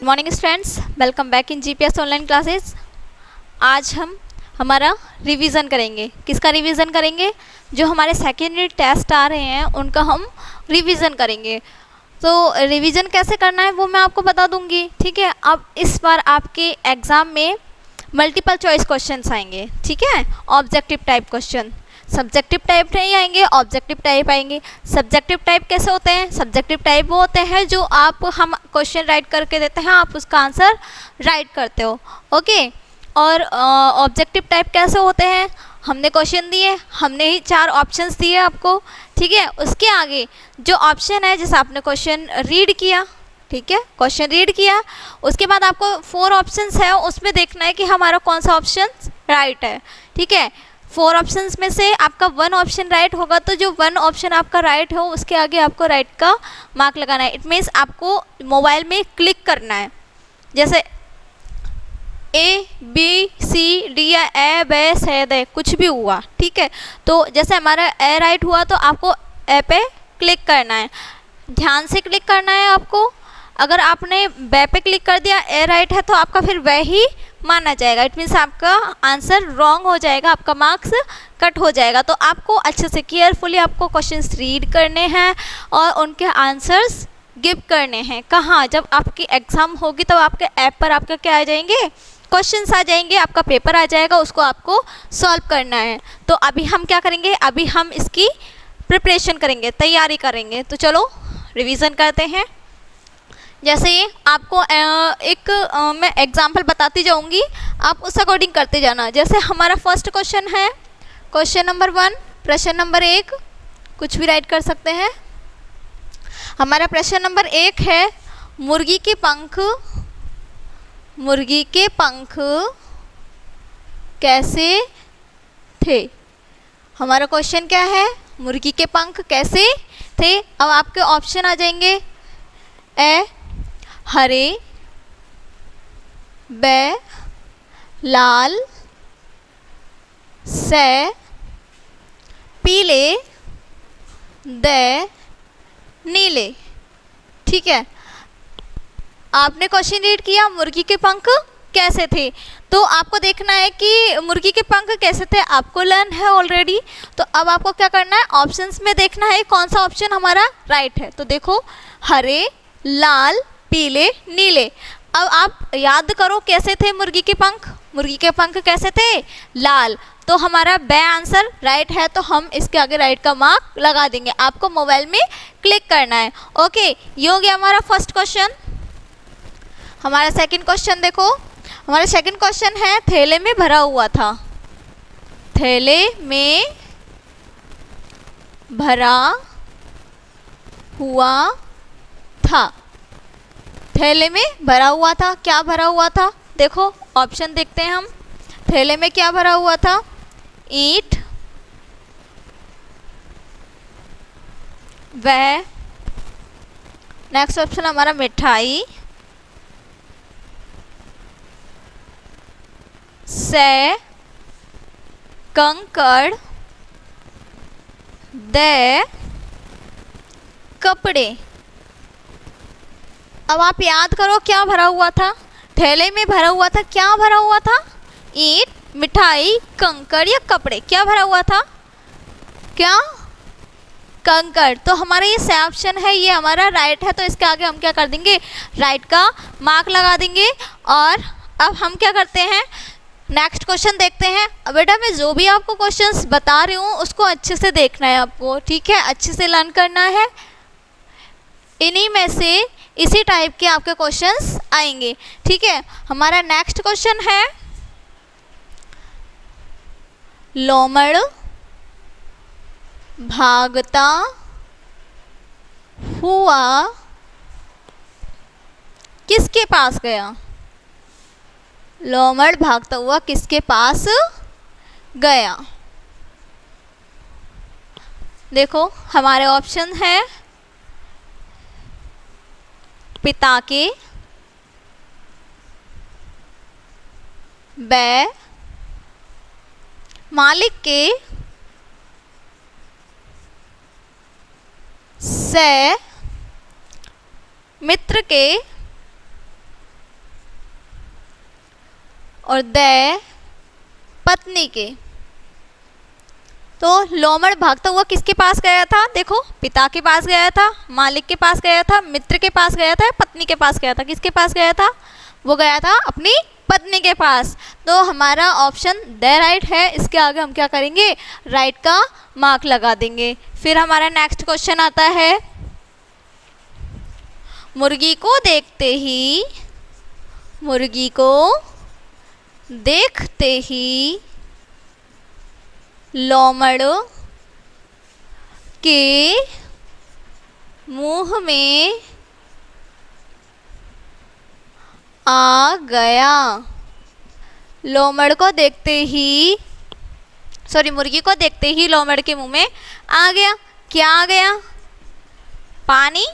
Morning students, welcome back in GPS online classes. आज हम हमारा रिवीजन करेंगे। किसका रिवीजन करेंगे? जो हमारे सेकेंड यूनिट टेस्ट आ रहे हैं उनका हम रिवीजन करेंगे। तो रिवीजन कैसे करना है वो मैं आपको बता दूंगी, ठीक है। अब इस बार आपके एग्ज़ाम में मल्टीपल चॉइस क्वेश्चंस आएंगे, ठीक है। Objective type question, subjective type नहीं आएंगे, ऑब्जेक्टिव टाइप आएंगे। सब्जेक्टिव टाइप कैसे होते हैं? सब्जेक्टिव टाइप वो होते हैं जो हम क्वेश्चन राइट करके देते हैं, आप उसका आंसर राइट करते हो, ओके। और ऑब्जेक्टिव टाइप कैसे होते हैं? हमने क्वेश्चन दिए, हमने ही 4 ऑप्शंस दिए आपको, ठीक है। उसके आगे जो ऑप्शन है, जैसे आपने क्वेश्चन रीड किया, ठीक है, क्वेश्चन रीड किया, उसके बाद आपको 4 ऑप्शंस है, उसमें देखना है कि हमारा कौन सा ऑप्शन राइट है, ठीक है। 4 ऑप्शंस में से आपका 1 ऑप्शन राइट होगा, तो जो 1 ऑप्शन आपका राइट हो उसके आगे आपको राइट का मार्क लगाना है। इट मीन्स आपको मोबाइल में क्लिक करना है, जैसे ए बी सी डी या ए बे से दे कुछ भी हुआ, ठीक है। तो जैसे हमारा ए राइट हुआ तो आपको ए पे क्लिक करना है, ध्यान से क्लिक करना है आपको। अगर आपने बे पे क्लिक कर दिया, ए राइट है, तो आपका फिर वह ही माना जाएगा। इट मीन्स आपका आंसर रॉन्ग हो जाएगा, आपका मार्क्स कट हो जाएगा। तो आपको अच्छे से केयरफुली आपको क्वेश्चंस रीड करने हैं और उनके आंसर्स गिव करने हैं। कहाँ? जब आपकी एग्ज़ाम होगी तब आपके ऐप पर आपका क्या आ जाएंगे? क्वेश्चंस आ जाएंगे, आपका पेपर आ जाएगा, उसको आपको सॉल्व करना है। तो अभी हम क्या करेंगे? अभी हम इसकी प्रिपरेशन करेंगे, तैयारी करेंगे। तो चलो रिवीजन करते हैं। जैसे ये आपको मैं एग्जांपल बताती जाऊंगी, आप उस अकॉर्डिंग करते जाना। जैसे हमारा फर्स्ट क्वेश्चन है, क्वेश्चन नंबर 1, प्रश्न नंबर 1, कुछ भी राइट कर सकते हैं। हमारा प्रश्न नंबर 1 है, मुर्गी के पंख कैसे थे? हमारा क्वेश्चन क्या है? मुर्गी के पंख कैसे थे? अब आपके ऑप्शन आ जाएंगे, ए हरे, बे लाल, से पीले, दे नीले, ठीक है। आपने क्वेश्चन रीड किया, मुर्गी के पंख कैसे थे, तो आपको देखना है कि मुर्गी के पंख कैसे थे, आपको लर्न है ऑलरेडी। तो अब आपको क्या करना है? ऑप्शंस में देखना है कौन सा ऑप्शन हमारा राइट है। तो देखो, हरे, लाल, पीले, नीले। अब आप याद करो कैसे थे मुर्गी के पंख? मुर्गी के पंख कैसे थे? लाल। तो हमारा बे आंसर राइट है, तो हम इसके आगे राइट का मार्क लगा देंगे। आपको मोबाइल में क्लिक करना है, ओके। ये हो गया हमारा फर्स्ट क्वेश्चन। हमारा सेकंड क्वेश्चन देखो, हमारा सेकंड क्वेश्चन है, थैले में भरा हुआ था। थैले में भरा हुआ था। थैले में भरा हुआ था, क्या भरा हुआ था? देखो ऑप्शन देखते हैं हम। थैले में क्या भरा हुआ था? ईंट, वह, नेक्स्ट ऑप्शन हमारा मिठाई, से कंकड़, दे कपड़े। अब आप याद करो क्या भरा हुआ था? थैले में भरा हुआ था, क्या भरा हुआ था? ईंट, मिठाई, कंकड़ या कपड़े? क्या भरा हुआ था? क्या? कंकड़। तो हमारा ये से ऑप्शन है, ये हमारा राइट है, तो इसके आगे हम क्या कर देंगे? राइट का मार्क लगा देंगे। और अब हम क्या करते हैं? नेक्स्ट क्वेश्चन देखते हैं। अब बेटा मैं जो भी आपको क्वेश्चंस बता रही हूँ उसको अच्छे से देखना है आपको, ठीक है, अच्छे से लर्न करना है। इन्हीं में से इसी टाइप के आपके क्वेश्चंस आएंगे, ठीक है। हमारा नेक्स्ट क्वेश्चन है, लोमड़ भागता हुआ किसके पास गया? लोमड़ भागता हुआ किसके पास गया? देखो हमारे ऑप्शन है, पिता के, बे मालिक के, से मित्र के और द पत्नी के। तो लोमड़ भागता हुआ किसके पास गया था? देखो, पिता के पास गया था, मालिक के पास गया था, मित्र के पास गया था, पत्नी के पास गया था। किसके पास गया था? वो गया था अपनी पत्नी के पास। तो हमारा ऑप्शन द राइट है। इसके आगे हम क्या करेंगे? राइट का मार्क लगा देंगे। फिर हमारा नेक्स्ट क्वेश्चन आता है, मुर्गी को देखते ही लोमड़ के मुंह में आ गया। लोमड़ को देखते ही, मुर्गी को देखते ही लोमड़ के मुंह में आ गया। क्या आ गया? पानी,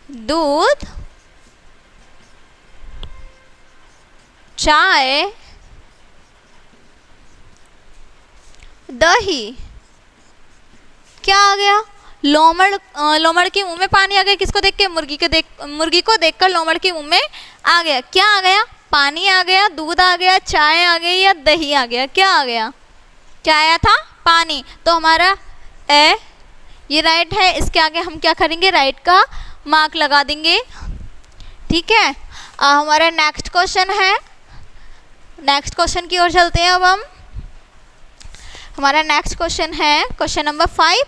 दूध, चाय, दही। क्या आ गया? लोमड़ के मुंह में पानी आ गया। किसको देख के? मुर्गी को देखकर लोमड़ के मुंह में आ गया। क्या आ गया? पानी आ गया, दूध आ गया, चाय आ गई या दही आ गया? क्या आ गया? क्या आया था? पानी। तो हमारा ए ये राइट है। इसके आगे हम क्या करेंगे? राइट का मार्क लगा देंगे। ठीक है। हमारा नेक्स्ट क्वेश्चन है, नेक्स्ट क्वेश्चन की ओर चलते हैं। अब हम हमारा नेक्स्ट क्वेश्चन है क्वेश्चन नंबर 5,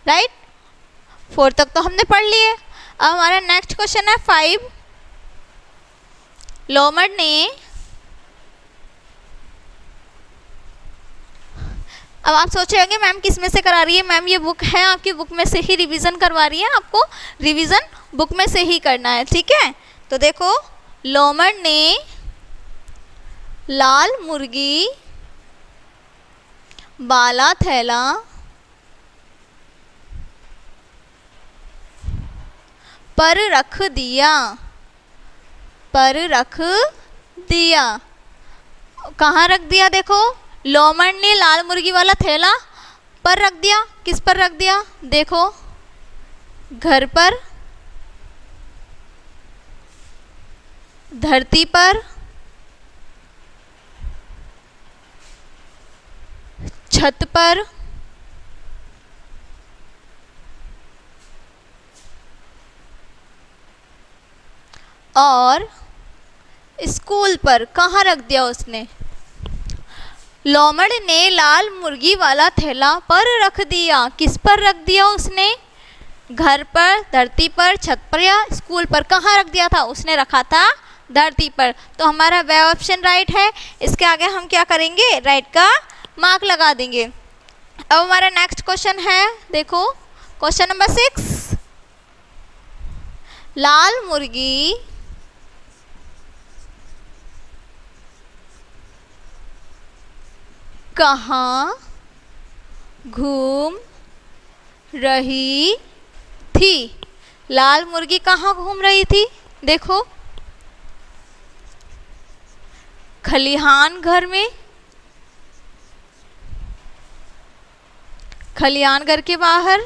राइट। 4 तक तो हमने पढ़ लिए। अब हमारा नेक्स्ट क्वेश्चन है 5। लोमड़ ने, अब आप सोच रहे होंगे मैम किस में से करा रही है? मैम ये बुक है, आपकी बुक में से ही रिवीजन करवा रही है। आपको रिवीजन बुक में से ही करना है, ठीक है। तो देखो, लोमड़ ने लाल मुर्गी वाला थैला पर रख दिया। कहाँ रख दिया? देखो, लोमड़ ने लाल मुर्गी वाला थैला पर रख दिया। किस पर रख दिया? देखो, घर पर, धरती पर, छत पर, और स्कूल पर। कहाँ रख दिया उसने? लोमड़ ने लाल मुर्गी वाला थैला पर रख दिया। किस पर रख दिया उसने? घर पर, धरती पर, छत पर या स्कूल पर? कहाँ रख दिया था? उसने रखा था धरती पर। तो हमारा वह ऑप्शन राइट है। इसके आगे हम क्या करेंगे? राइट का मार्क लगा देंगे। अब हमारा नेक्स्ट क्वेश्चन है, देखो क्वेश्चन नंबर 6। लाल मुर्गी कहाँ घूम रही थी? लाल मुर्गी कहाँ घूम रही थी? देखो, खलिहान घर में, खलिहान घर के बाहर,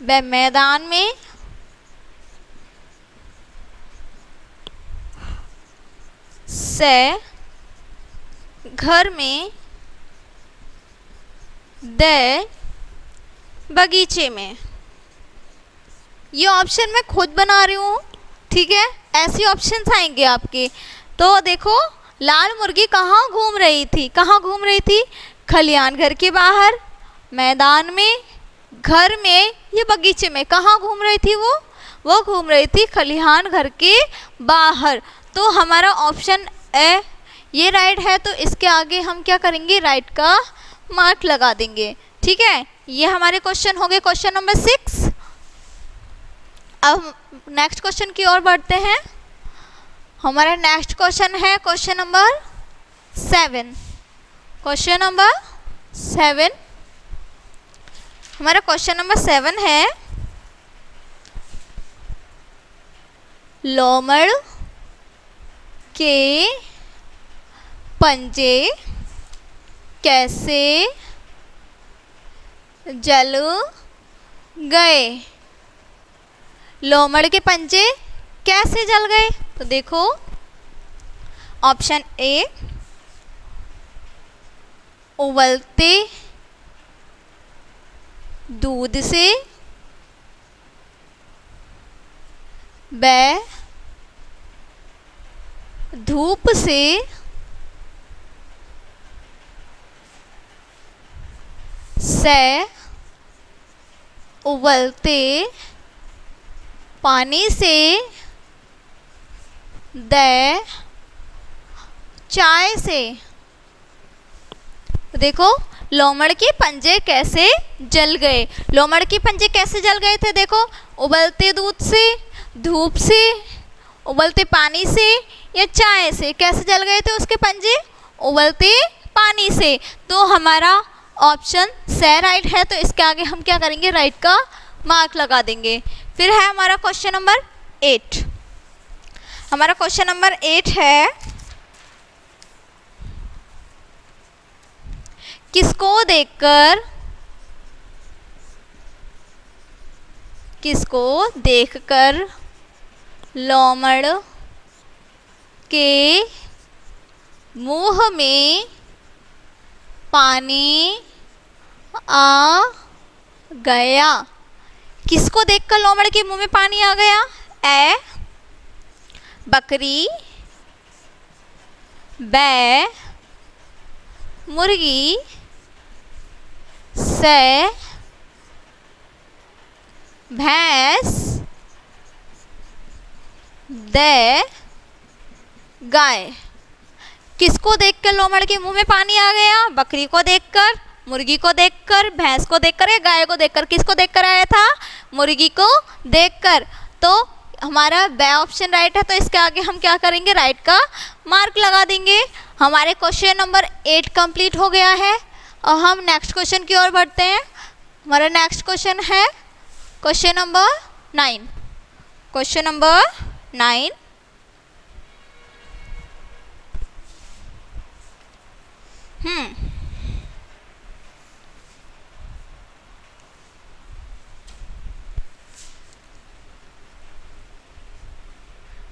व मैदान में, से घर में, द बगीचे में। ये ऑप्शन मैं खुद बना रही हूँ, ठीक है। ऐसे ऑप्शंस आएंगे आपके। तो देखो, लाल मुर्गी कहाँ घूम रही थी? कहाँ घूम रही थी? खलिहान घर के बाहर, मैदान में, घर में या बगीचे में? कहाँ घूम रही थी वो घूम रही थी खलिहान घर के बाहर। तो हमारा ऑप्शन ए ये राइट है। तो इसके आगे हम क्या करेंगे? राइट का मार्क लगा देंगे, ठीक है। ये हमारे क्वेश्चन हो गए, क्वेश्चन नंबर 6। अब नेक्स्ट क्वेश्चन की ओर बढ़ते हैं। हमारा नेक्स्ट क्वेश्चन है क्वेश्चन नंबर 7। क्वेश्चन नंबर 7, हमारा क्वेश्चन नंबर 7 है, लोमड़ के पंजे कैसे जल गए? लोमड़ के पंजे कैसे जल गए? तो देखो ऑप्शन ए, उबलते दूध से, ब, धूप से, से, उबलते पानी से, द, चाय से। देखो लोमड़ के पंजे कैसे जल गए। लोमड़ के पंजे कैसे जल गए थे? देखो उबलते दूध से, धूप से, उबलते पानी से या चाय से कैसे जल गए थे उसके पंजे? उबलते पानी से। तो हमारा ऑप्शन से राइट है, तो इसके आगे हम क्या करेंगे? राइट का मार्क लगा देंगे। फिर है हमारा क्वेश्चन नंबर 8। हमारा क्वेश्चन नंबर 8 है, किसको देखकर लोमड़ के मुंह में पानी आ गया? किसको देखकर लोमड़ के मुंह में पानी आ गया? ए, बकरी, बै, मुर्गी, से, भैंस, दे, गाय। किसको देखकर लोमड़ के मुंह में पानी आ गया? बकरी को देखकर, मुर्गी को देखकर, भैंस को देखकर या गाय को देखकर? किसको देखकर आया था? मुर्गी को देखकर। तो हमारा बी ऑप्शन राइट है, तो इसके आगे हम क्या करेंगे? राइट का मार्क लगा देंगे। हमारे क्वेश्चन नंबर 8 कंप्लीट हो गया है और हम नेक्स्ट क्वेश्चन की ओर बढ़ते हैं। हमारा नेक्स्ट क्वेश्चन है क्वेश्चन नंबर 9। क्वेश्चन नंबर 9,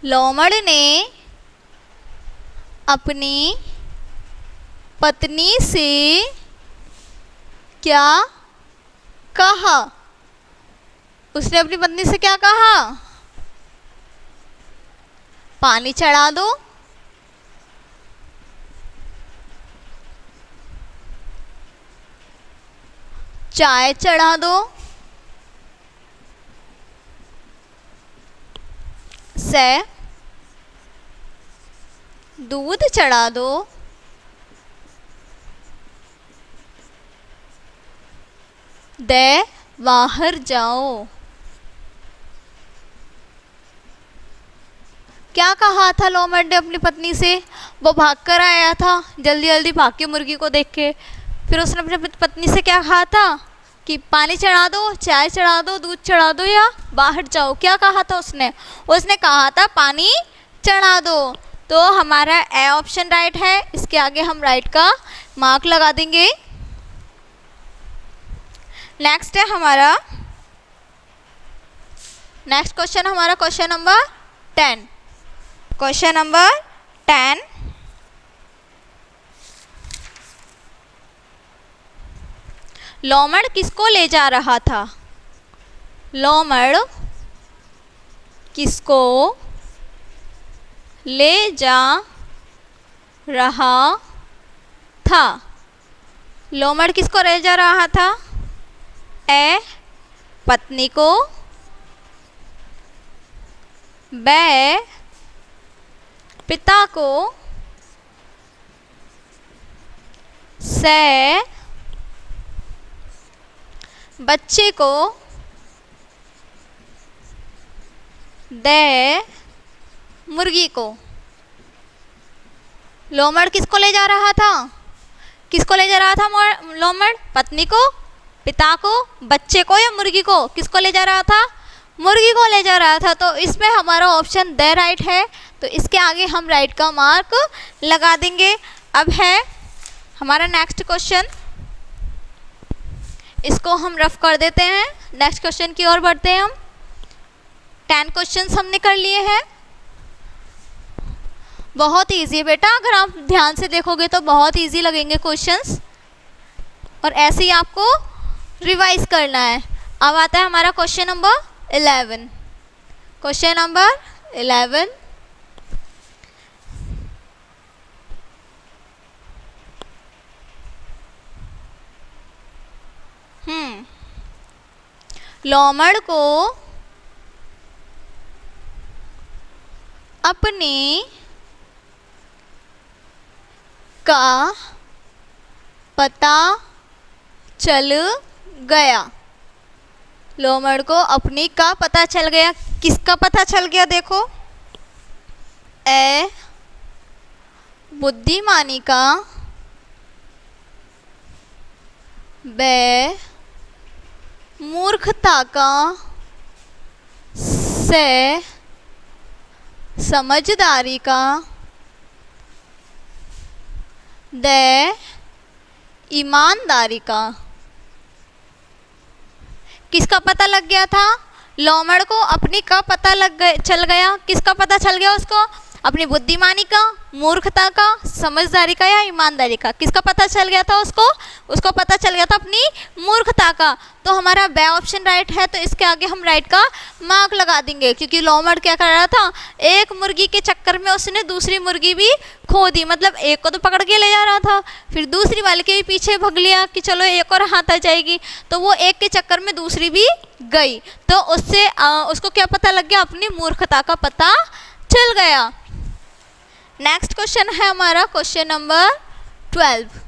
लोमड़ ने अपनी पत्नी से क्या कहा? उसने अपनी पत्नी से क्या कहा? पानी चढ़ा दो, चाय चढ़ा दो, से दूध चढ़ा दो, दे बाहर जाओ। क्या कहा था लोमड़ ने अपनी पत्नी से? वो भाग कर आया था, जल्दी जल्दी भाग के मुर्गी को देख के। फिर उसने अपनी पत्नी से क्या कहा था कि पानी चढ़ा दो, चाय चढ़ा दो, दूध चढ़ा दो या बाहर जाओ। क्या कहा था उसने? उसने कहा था पानी चढ़ा दो। तो हमारा ए ऑप्शन राइट है, इसके आगे हम राइट का मार्क लगा देंगे। नेक्स्ट है हमारा नेक्स्ट क्वेश्चन, हमारा क्वेश्चन नंबर 10। क्वेश्चन नंबर 10, लोमड़ किसको ले जा रहा था? लोमड़ किसको ले जा रहा था? लोमड़ किसको ले जा रहा था? ए, पत्नी को, बै, पिता को, से बच्चे को, दे मुर्गी को। लोमड़ किसको ले जा रहा था? किसको ले जा रहा था लोमड़? पत्नी को, पिता को, बच्चे को या मुर्गी को? किसको ले जा रहा था? मुर्गी को ले जा रहा था। तो इसमें हमारा ऑप्शन द राइट है, तो इसके आगे हम राइट का मार्क लगा देंगे। अब है हमारा नेक्स्ट क्वेश्चन, इसको हम रफ कर देते हैं, नेक्स्ट क्वेश्चन की ओर बढ़ते हैं हम। 10 क्वेश्चंस हमने कर लिए हैं। बहुत इजी है बेटा, अगर आप ध्यान से देखोगे तो बहुत इजी लगेंगे क्वेश्चंस, और ऐसे ही आपको रिवाइज करना है। अब आता है हमारा क्वेश्चन नंबर 11। क्वेश्चन नंबर 11, लोमड़ को अपने का पता चल गया। लोमड़ को अपनी का पता चल गया। किसका पता चल गया? देखो, ए बुद्धिमानी का, बे मूर्खता का, से समझदारी का, दे ईमानदारी का। किसका पता लग गया था? लोमड़ को अपनी का पता चल गया। किसका पता चल गया उसको? अपनी बुद्धिमानी का, मूर्खता का, समझदारी का या ईमानदारी का? किसका पता चल गया था उसको? उसको पता चल गया था अपनी मूर्खता का। तो हमारा बे ऑप्शन राइट है, तो इसके आगे हम राइट का मार्क लगा देंगे, क्योंकि लोमड़ क्या कर रहा था? एक मुर्गी के चक्कर में उसने दूसरी मुर्गी भी खो दी। मतलब एक को तो पकड़ के ले जा रहा था, फिर दूसरी वाले के भी पीछे भाग लिया कि चलो एक और हाथ आ जाएगी, तो वो एक के चक्कर में दूसरी भी गई। तो उससे उसको क्या पता लग गया? अपनी मूर्खता का पता चल गया। नेक्स्ट क्वेश्चन है हमारा क्वेश्चन नंबर 12।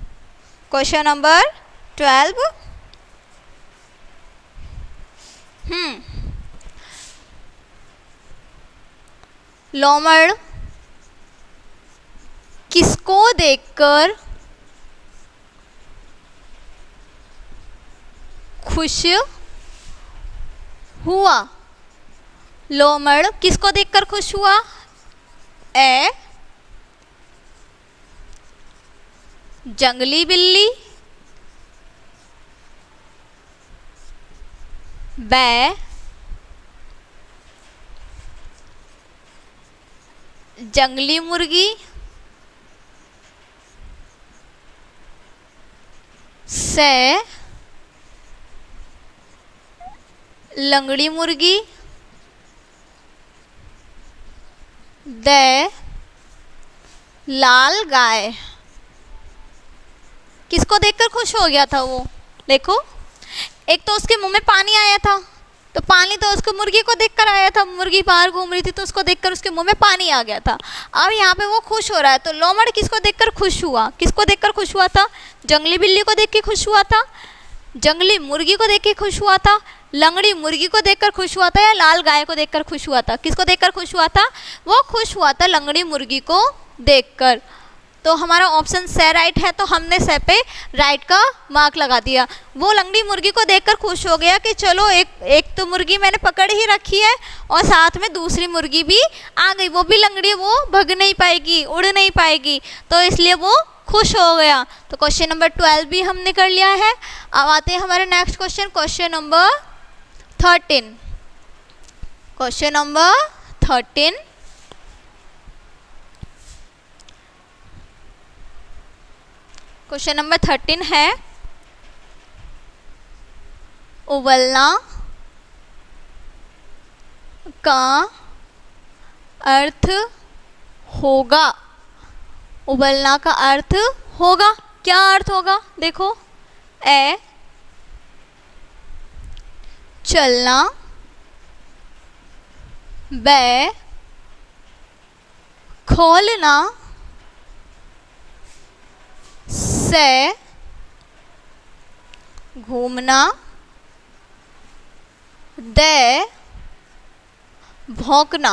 क्वेश्चन नंबर 12, लोमड़ किसको देखकर खुश हुआ? लोमड़ किसको देखकर खुश हुआ? ए जंगली बिल्ली, बै जंगली मुर्गी, से लंगड़ी मुर्गी, दे लाल गाय। किसको देखकर खुश हो गया था वो? देखो, एक तो उसके मुंह में पानी आया था, तो पानी तो उसको मुर्गी को देखकर आया था। मुर्गी बाहर घूम रही थी तो उसको देखकर उसके मुंह में पानी आ गया था। अब यहाँ पे वो खुश हो रहा है, तो लोमड़ किसको देखकर खुश हुआ? किसको देखकर खुश हुआ था? जंगली बिल्ली को देख के खुश हुआ था, जंगली मुर्गी को देख के खुश हुआ था, लंगड़ी मुर्गी को देखकर खुश हुआ था, या लाल गाय को देखकर खुश हुआ था? किसको देखकर खुश हुआ था? वो खुश हुआ था लंगड़ी मुर्गी को देखकर। तो हमारा ऑप्शन से राइट है, तो हमने से पे राइट का मार्क लगा दिया। वो लंगड़ी मुर्गी को देखकर खुश हो गया कि चलो एक तो मुर्गी मैंने पकड़ ही रखी है, और साथ में दूसरी मुर्गी भी आ गई। वो भी लंगड़ी, वो भग नहीं पाएगी, उड़ नहीं पाएगी, तो इसलिए वो खुश हो गया। तो क्वेश्चन नंबर 12 भी हमने कर लिया है। अब आते हैं हमारे next question, question number 13। Question number 13, question number 13 है, उबलना का अर्थ होगा। उबलना का अर्थ होगा, क्या अर्थ होगा? देखो, ए चलना, बे खोलना, से घूमना, दे भौंकना।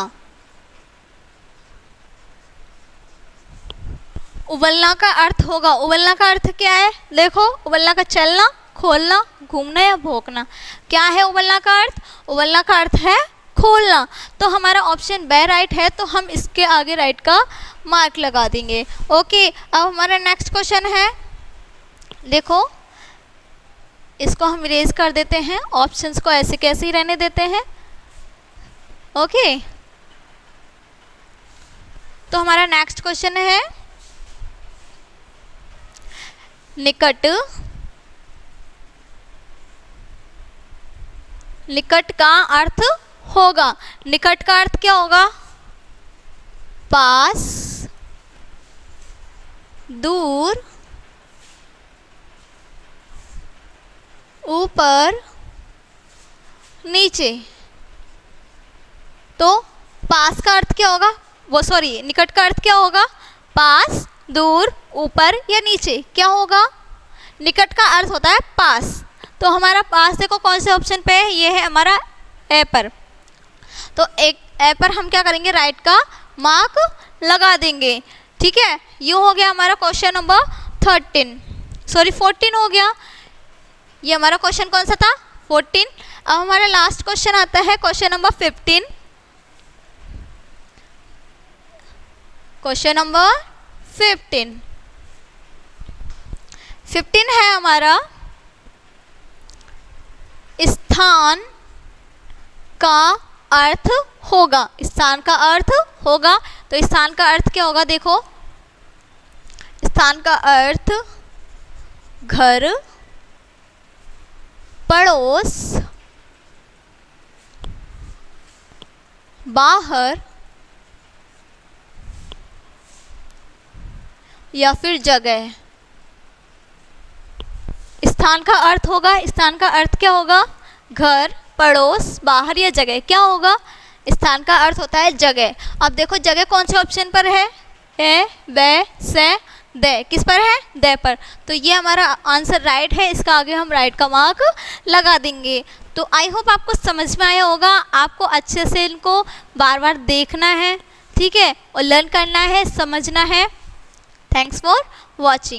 उबलना का अर्थ होगा। उबलना का अर्थ क्या है? देखो, उबलना का चलना, खोलना, घूमना या भौंकना। क्या है उबलना का अर्थ? उबलना का अर्थ है खोलना। तो हमारा ऑप्शन बे राइट है, तो हम इसके आगे राइट का मार्क लगा देंगे। ओके, अब हमारा नेक्स्ट क्वेश्चन है, देखो इसको हम इरेज कर देते हैं, ऑप्शंस को ऐसे कैसे ही रहने देते हैं। ओके, तो हमारा नेक्स्ट क्वेश्चन है निकट। निकट का अर्थ होगा, निकट का अर्थ क्या होगा? पास, दूर, ऊपर, नीचे। तो पास का अर्थ क्या होगा? वो सॉरी, निकट का अर्थ क्या होगा? पास, दूर, ऊपर या नीचे, क्या होगा? निकट का अर्थ होता है पास। तो हमारा पास देखो कौन से ऑप्शन पे है, ये है हमारा ए पर। तो एक ए पर हम क्या करेंगे, राइट का मार्क लगा देंगे। ठीक है, ये हो गया हमारा क्वेश्चन नंबर 14 हो गया। ये हमारा क्वेश्चन कौन सा था? 14। अब हमारा लास्ट क्वेश्चन आता है क्वेश्चन नंबर 15। क्वेश्चन नंबर 15 है हमारा स्थान का अर्थ होगा। स्थान का अर्थ होगा, तो स्थान का अर्थ क्या होगा? देखो, स्थान का अर्थ घर, पड़ोस, बाहर या फिर जगह। स्थान का अर्थ होगा, स्थान का अर्थ क्या होगा? घर, पड़ोस, बाहर या जगह। क्या होगा? स्थान का अर्थ होता है जगह। अब देखो जगह कौन से ऑप्शन पर है? ए, बे, से, दे। किस पर है? दे पर। तो ये हमारा आंसर राइट है, इसका आगे हम राइट का मार्क लगा देंगे। तो आई होप आपको समझ में आया होगा। आपको अच्छे से इनको बार बार देखना है, ठीक है, और लर्न करना है, समझना है। Thanks for watching.